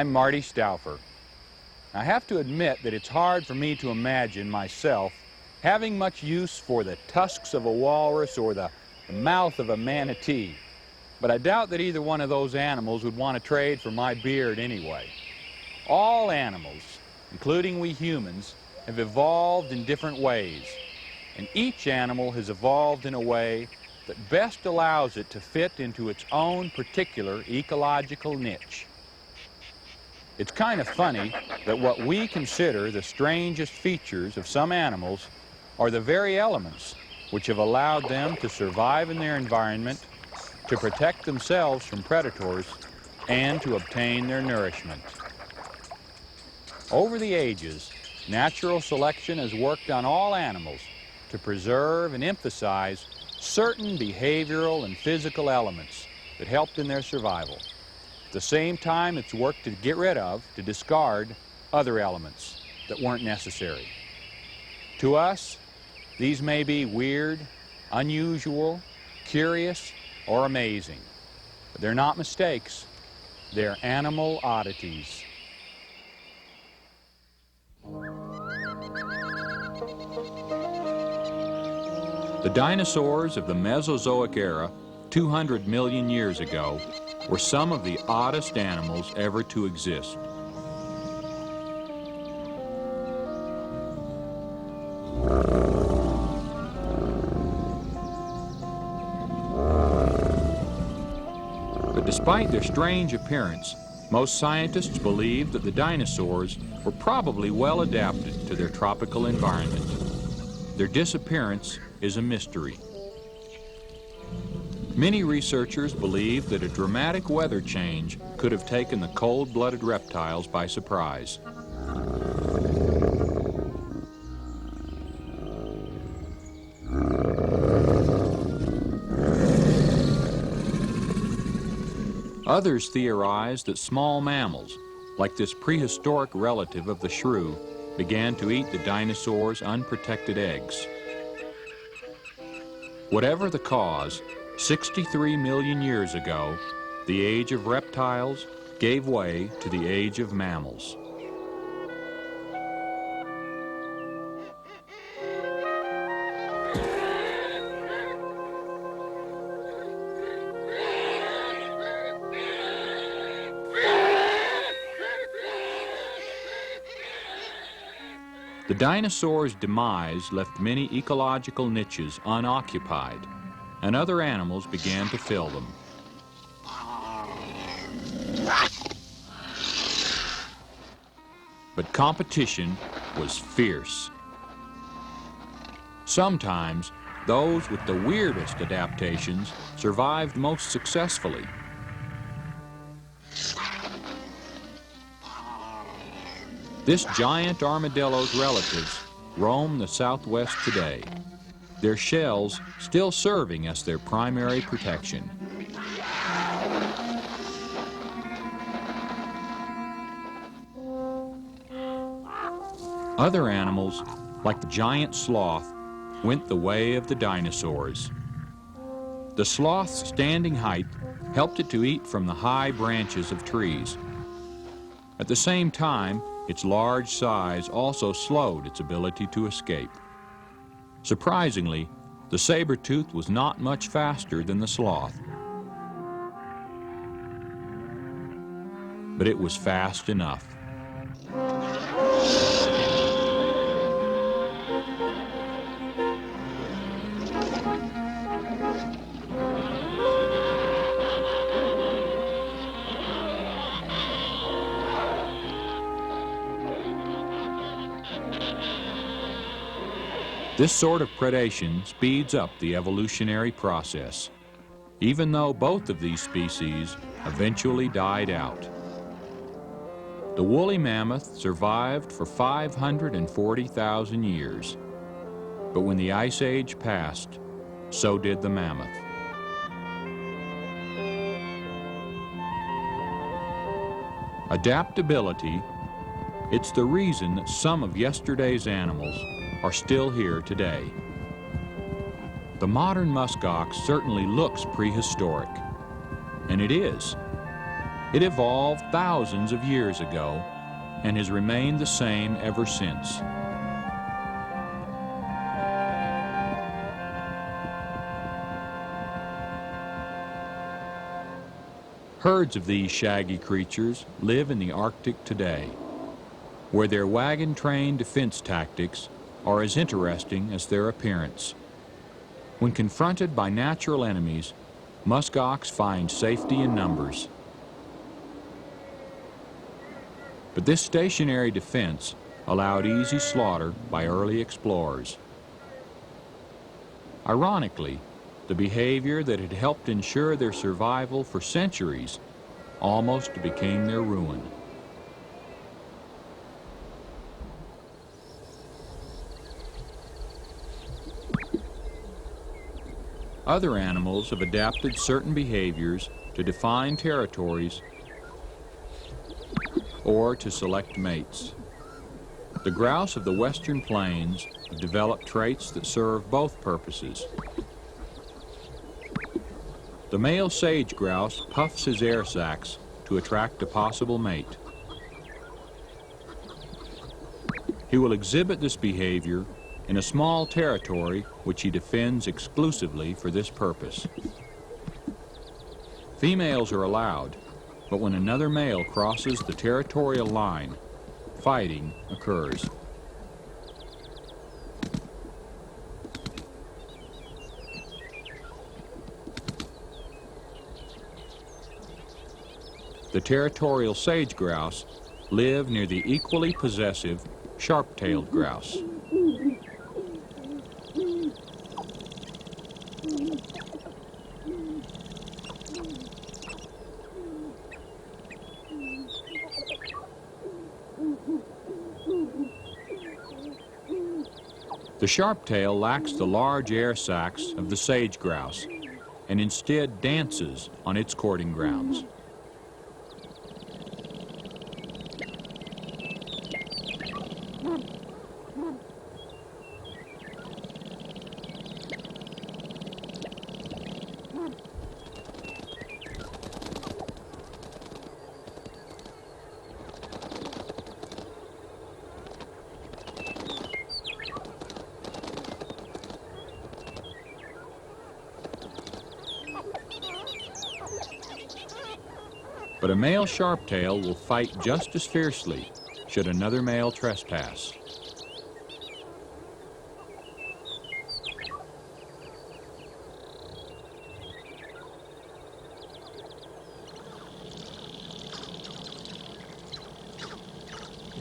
I'm Marty Stouffer. I have to admit that it's hard for me to imagine myself having much use for the tusks of a walrus or the mouth of a manatee, but I doubt that either one of those animals would want to trade for my beard anyway. All animals, including we humans, have evolved in different ways, and each animal has evolved in a way that best allows it to fit into its own particular ecological niche. It's kind of funny that what we consider the strangest features of some animals are the very elements which have allowed them to survive in their environment, to protect themselves from predators, and to obtain their nourishment. Over the ages, natural selection has worked on all animals to preserve and emphasize certain behavioral and physical elements that helped in their survival. At the same time, it's worked to get rid of, to discard, other elements that weren't necessary. To us, these may be weird, unusual, curious, or amazing, but they're not mistakes. They're animal oddities. The dinosaurs of the Mesozoic era, 200 million years ago, were some of the oddest animals ever to exist. But despite their strange appearance, most scientists believe that the dinosaurs were probably well adapted to their tropical environment. Their disappearance is a mystery. Many researchers believe that a dramatic weather change could have taken the cold-blooded reptiles by surprise. Others theorize that small mammals, like this prehistoric relative of the shrew, began to eat the dinosaurs' unprotected eggs. Whatever the cause, 63 million years ago, the age of reptiles gave way to the age of mammals. The dinosaurs' demise left many ecological niches unoccupied, and other animals began to fill them. But competition was fierce. Sometimes, those with the weirdest adaptations survived most successfully. This giant armadillo's relatives roam the Southwest today, their shells still serving as their primary protection. Other animals, like the giant sloth, went the way of the dinosaurs. The sloth's standing height helped it to eat from the high branches of trees. At the same time, its large size also slowed its ability to escape. Surprisingly, the saber-tooth was not much faster than the sloth. but it was fast enough. This sort of predation speeds up the evolutionary process, even though both of these species eventually died out. The woolly mammoth survived for 540,000 years, but when the Ice Age passed, so did the mammoth. Adaptability, it's the reason that some of yesterday's animals are still here today. The modern musk ox certainly looks prehistoric, and it is. It evolved thousands of years ago and has remained the same ever since. Herds of these shaggy creatures live in the Arctic today, where their wagon-trained defense tactics are as interesting as their appearance. When confronted by natural enemies, musk ox find safety in numbers. But this stationary defense allowed easy slaughter by early explorers. Ironically, the behavior that had helped ensure their survival for centuries almost became their ruin. Other animals have adapted certain behaviors to define territories or to select mates. The grouse of the western plains have developed traits that serve both purposes. The male sage grouse puffs his air sacs to attract a possible mate. He will exhibit this behavior in a small territory which he defends exclusively for this purpose. Females are allowed, but when another male crosses the territorial line, fighting occurs. The territorial sage grouse live near the equally possessive sharp-tailed grouse. The sharp-tail lacks the large air sacs of the sage grouse and instead dances on its courting grounds. But a male sharptail will fight just as fiercely should another male trespass.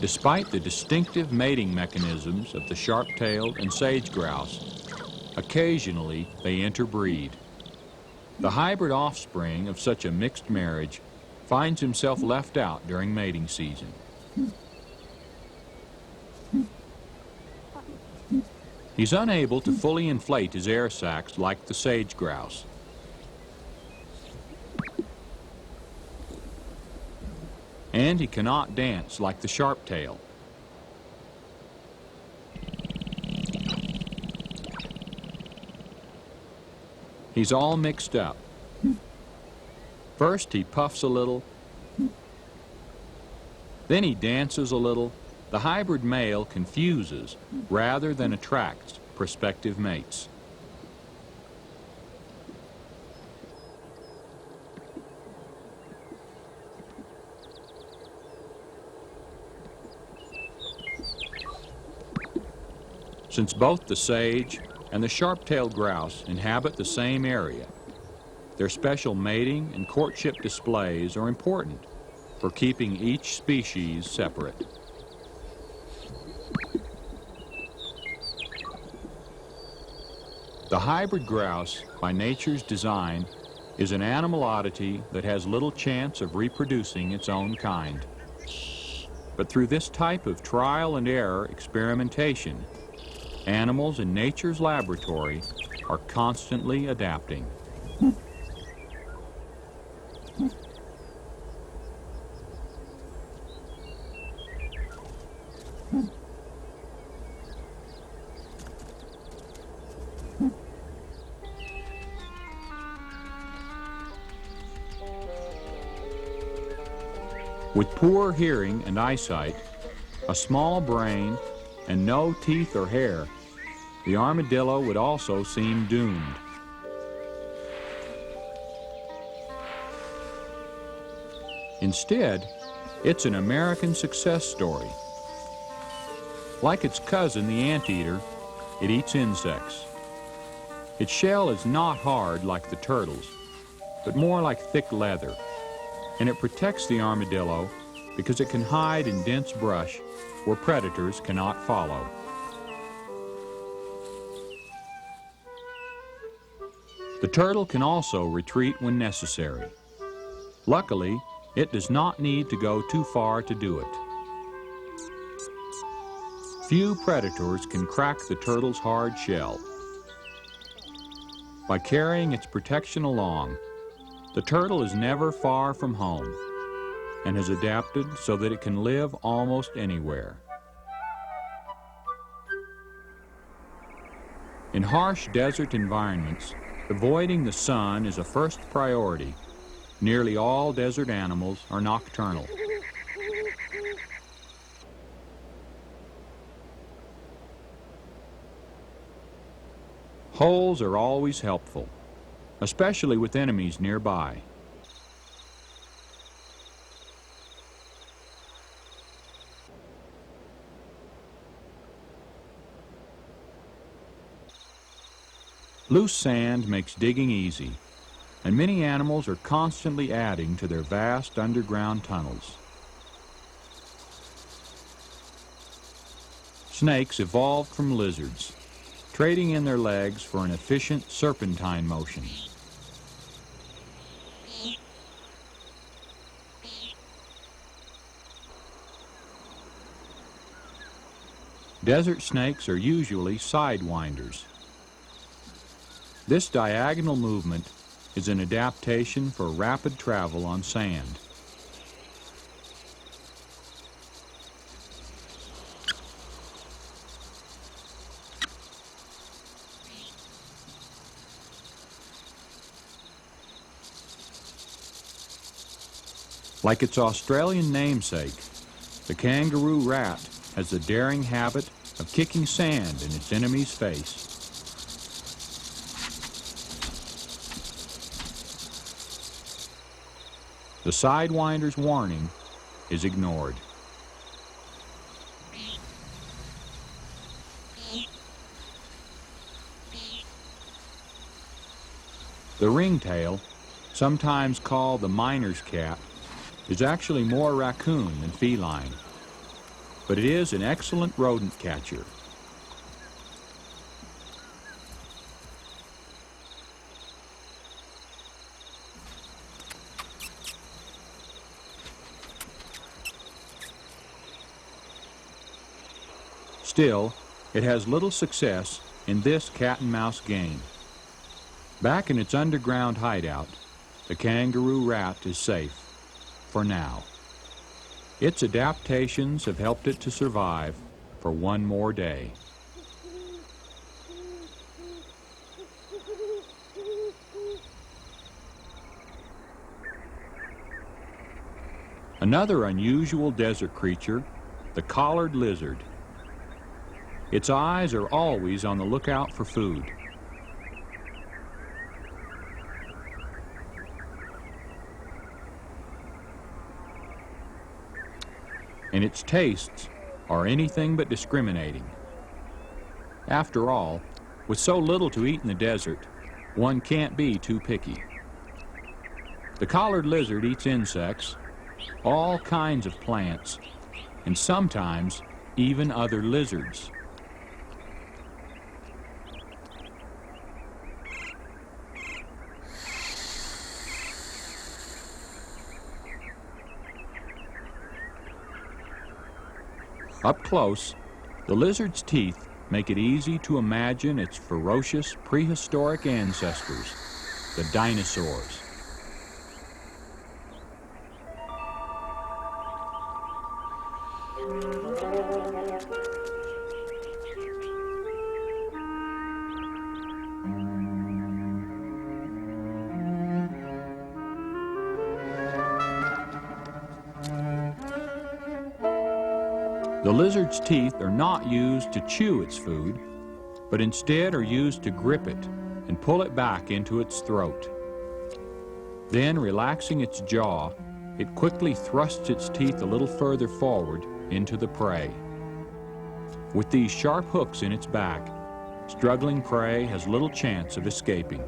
Despite the distinctive mating mechanisms of the sharp-tailed and sage grouse, occasionally they interbreed. The hybrid offspring of such a mixed marriage finds himself left out during mating season. He's unable to fully inflate his air sacs like the sage grouse. And he cannot dance like the sharptail. He's all mixed up. First he puffs a little, then he dances a little. The hybrid male confuses rather than attracts prospective mates. Since both the sage and the sharp-tailed grouse inhabit the same area, their special mating and courtship displays are important for keeping each species separate. The hybrid grouse, by nature's design, is an animal oddity that has little chance of reproducing its own kind. But through this type of trial and error experimentation, animals in nature's laboratory are constantly adapting. With poor hearing and eyesight, a small brain, and no teeth or hair, the armadillo would also seem doomed. Instead, it's an American success story. Like its cousin, the anteater, it eats insects. Its shell is not hard like the turtle's, but more like thick leather, and it protects the armadillo because it can hide in dense brush where predators cannot follow. The turtle can also retreat when necessary. Luckily, it does not need to go too far to do it. Few predators can crack the turtle's hard shell. By carrying its protection along, the turtle is never far from home and has adapted so that it can live almost anywhere. In harsh desert environments, avoiding the sun is a first priority. Nearly all desert animals are nocturnal. Holes are always helpful, especially with enemies nearby. Loose sand makes digging easy, and many animals are constantly adding to their vast underground tunnels. Snakes evolved from lizards, trading in their legs for an efficient serpentine motion. Desert snakes are usually sidewinders. This diagonal movement is an adaptation for rapid travel on sand. Like its Australian namesake, the kangaroo rat has the daring habit of kicking sand in its enemy's face. The sidewinder's warning is ignored. The ringtail, sometimes called the miner's cat, is actually more raccoon than feline, but it is an excellent rodent catcher. Still, it has little success in this cat-and-mouse game. Back in its underground hideout, the kangaroo rat is safe, for now. Its adaptations have helped it to survive for one more day. Another unusual desert creature, the collared lizard. Its eyes are always on the lookout for food. And its tastes are anything but discriminating. After all, with so little to eat in the desert, one can't be too picky. The collared lizard eats insects, all kinds of plants, and sometimes even other lizards. Up close, the lizard's teeth make it easy to imagine its ferocious prehistoric ancestors, the dinosaurs. The lizard's teeth are not used to chew its food, but instead are used to grip it and pull it back into its throat. Then, relaxing its jaw, it quickly thrusts its teeth a little further forward into the prey. With these sharp hooks in its back, struggling prey has little chance of escaping.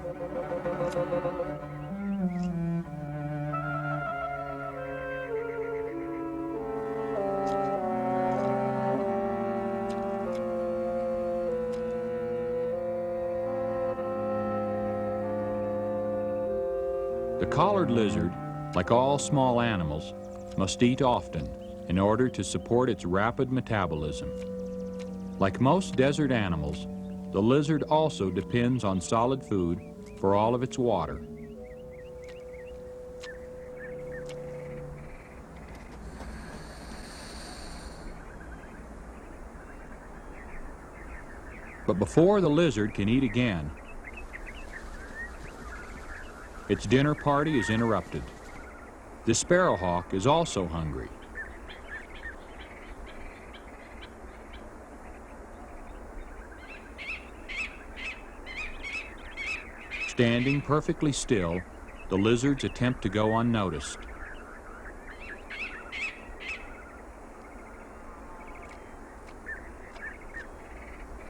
The collared lizard, like all small animals, must eat often in order to support its rapid metabolism. Like most desert animals, the lizard also depends on solid food for all of its water. But before the lizard can eat again, its dinner party is interrupted. The sparrowhawk is also hungry. Standing perfectly still, the lizards attempt to go unnoticed.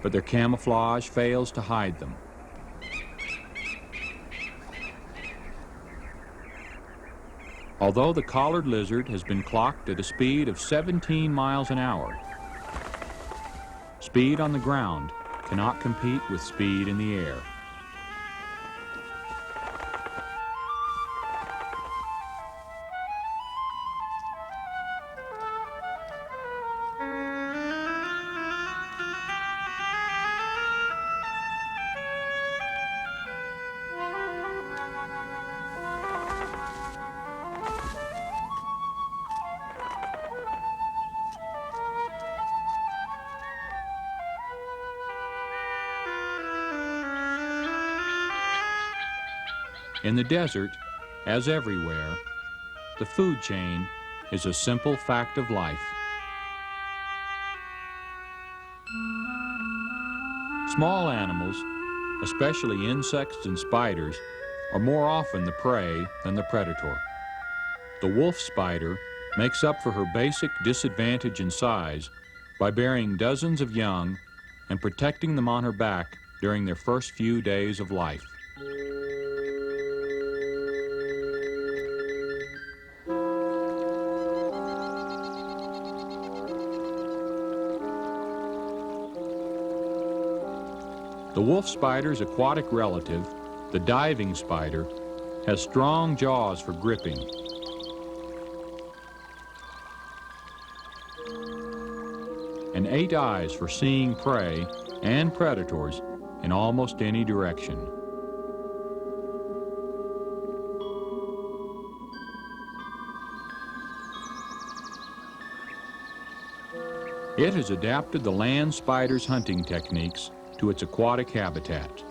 But their camouflage fails to hide them. Although the collared lizard has been clocked at a speed of 17 miles an hour, speed on the ground cannot compete with speed in the air. In the desert, as everywhere, the food chain is a simple fact of life. Small animals, especially insects and spiders, are more often the prey than the predator. The wolf spider makes up for her basic disadvantage in size by bearing dozens of young and protecting them on her back during their first few days of life. The wolf spider's aquatic relative, the diving spider, has strong jaws for gripping. And 8 eyes for seeing prey and predators in almost any direction. It has adapted the land spider's hunting techniques to its aquatic habitat.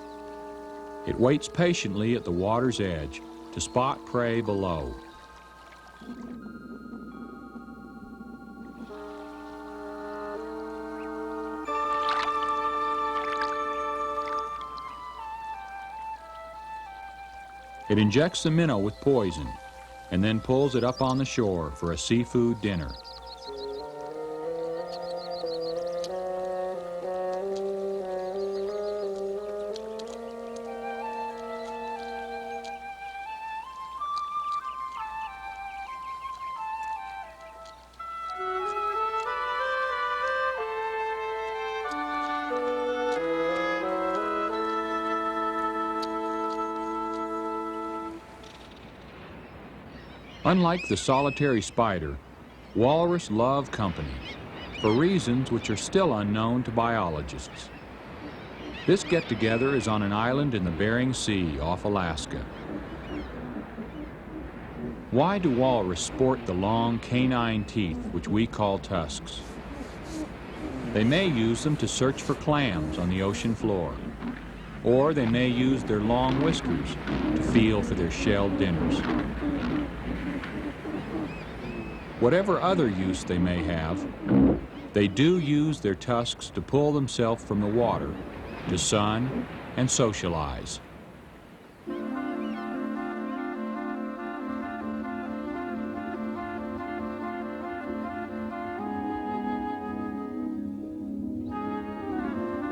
It waits patiently at the water's edge to spot prey below. It injects the minnow with poison and then pulls it up on the shore for a seafood dinner. Unlike the solitary spider, walrus love company for reasons which are still unknown to biologists. This get-together is on an island in the Bering Sea off Alaska. Why do walrus sport the long canine teeth which we call tusks? They may use them to search for clams on the ocean floor, or they may use their long whiskers to feel for their shelled dinners. Whatever other use they may have, they do use their tusks to pull themselves from the water, to sun and socialize.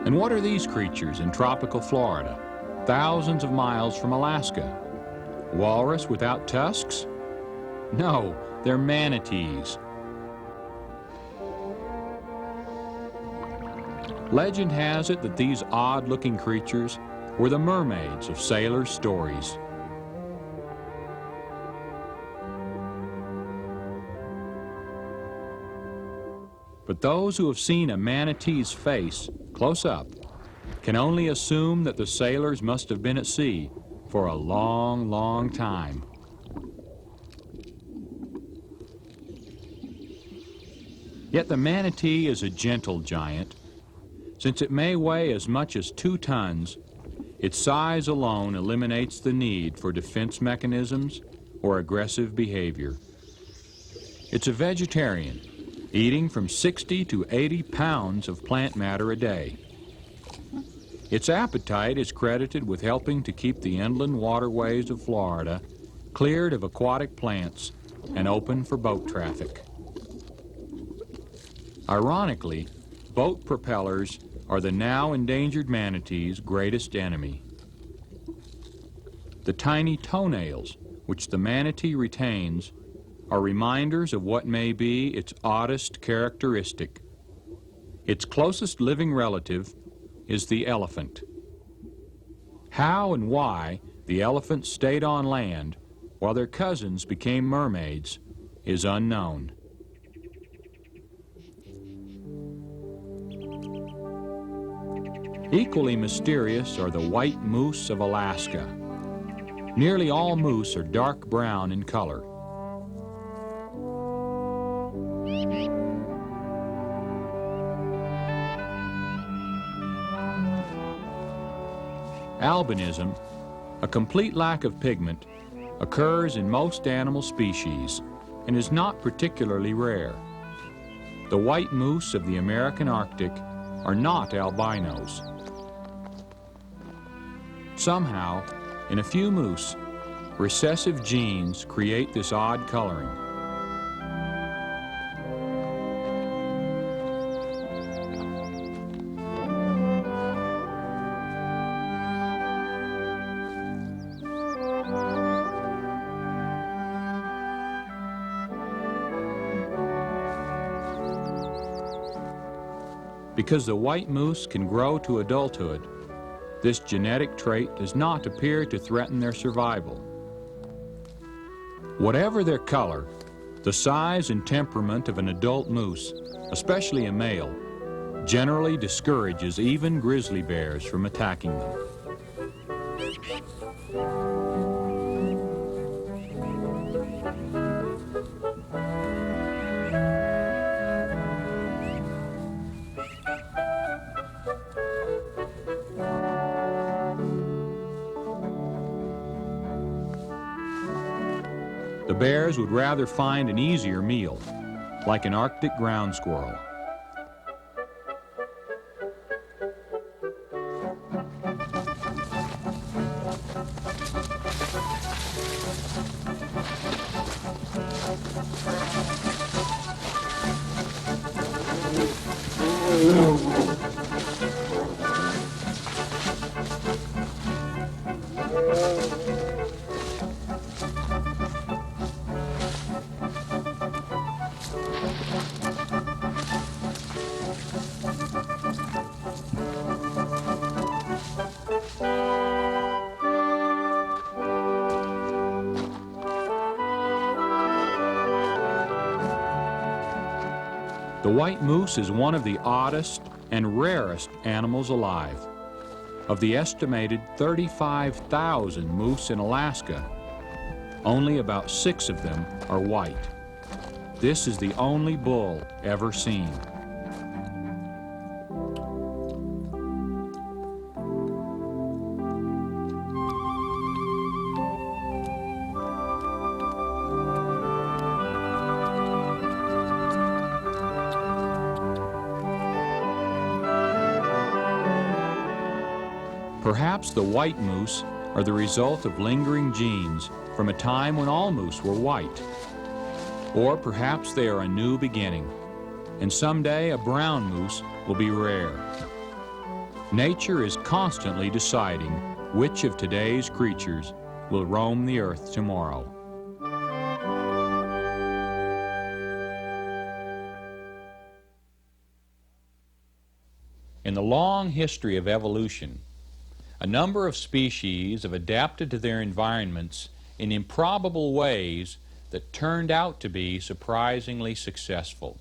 And what are these creatures in tropical Florida, thousands of miles from Alaska? Walrus without tusks? No, they're manatees. Legend has it that these odd-looking creatures were the mermaids of sailors' stories. But those who have seen a manatee's face close up can only assume that the sailors must have been at sea for a long, long time. Yet the manatee is a gentle giant. Since it may weigh as much as 2 tons, its size alone eliminates the need for defense mechanisms or aggressive behavior. It's a vegetarian, eating from 60 to 80 pounds of plant matter a day. Its appetite is credited with helping to keep the inland waterways of Florida cleared of aquatic plants and open for boat traffic. Ironically, boat propellers are the now endangered manatee's greatest enemy. The tiny toenails, which the manatee retains, are reminders of what may be its oddest characteristic. Its closest living relative is the elephant. How and why the elephants stayed on land while their cousins became mermaids is unknown. Equally mysterious are the white moose of Alaska. Nearly all moose are dark brown in color. Albinism, a complete lack of pigment, occurs in most animal species and is not particularly rare. The white moose of the American Arctic are not albinos. Somehow, in a few moose, recessive genes create this odd coloring. Because the white moose can grow to adulthood, this genetic trait does not appear to threaten their survival. Whatever their color, the size and temperament of an adult moose, especially a male, generally discourages even grizzly bears from attacking them. The bears would rather find an easier meal, like an Arctic ground squirrel. The white moose is one of the oddest and rarest animals alive. Of the estimated 35,000 moose in Alaska, only about 6 of them are white. This is the only bull ever seen. Perhaps the white moose are the result of lingering genes from a time when all moose were white. Or perhaps they are a new beginning, and someday a brown moose will be rare. Nature is constantly deciding which of today's creatures will roam the earth tomorrow. In the long history of evolution, a number of species have adapted to their environments in improbable ways that turned out to be surprisingly successful.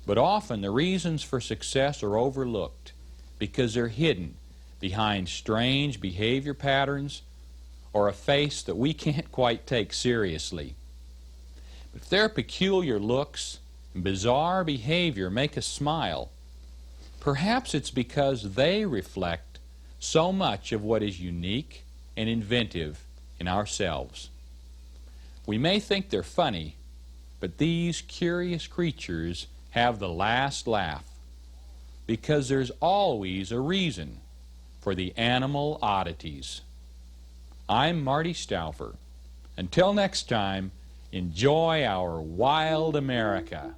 But often the reasons for success are overlooked because they're hidden behind strange behavior patterns or a face that we can't quite take seriously. If their peculiar looks and bizarre behavior make us smile, perhaps it's because they reflect so much of what is unique and inventive in ourselves. We may think they're funny, but these curious creatures have the last laugh because there's always a reason for the animal oddities. I'm Marty Stouffer. Until next time, enjoy our wild America.